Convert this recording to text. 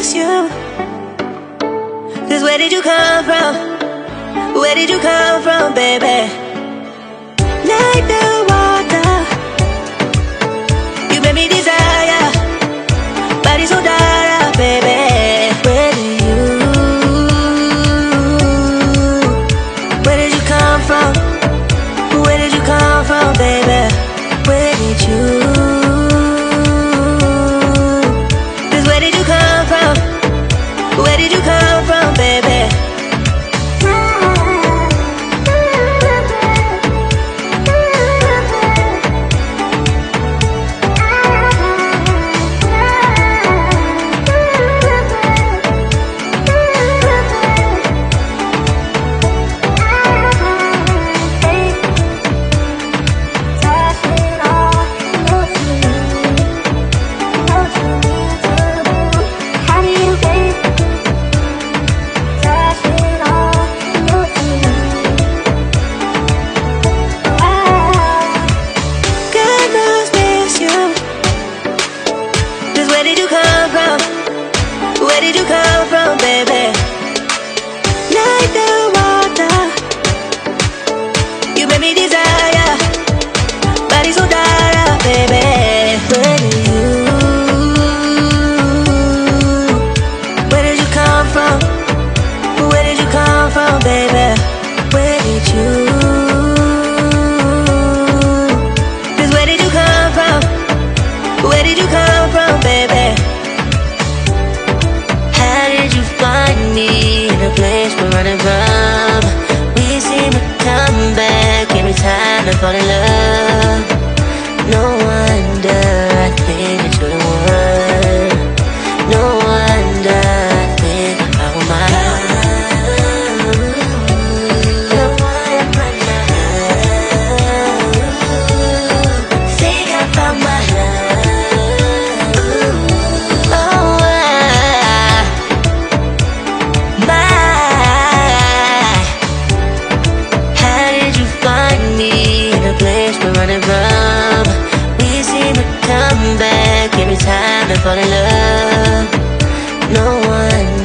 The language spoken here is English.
miss you. 'Cause where did you come from? Where did you come from, baby? Like the water, you made me desire. Body so dark, baby. Where did you come from? Where did you come from, baby? Where did you? 'Cause where did you come from? Where did you come from, baby? Where did you come from? Where did you come from, baby? Like the water, you made me desire. Body so dark, baby. Where did you come from? Where did you come from, baby? Where did you? 'Cause where did you come from? Where did you come from, baby? How did you find me in a place we're running from? We seem to come back every time I fall in love. No wonder I think that you're the one. No wonder I think I found my love. Think I found my running from. We seem to come back every time I fall in love. No one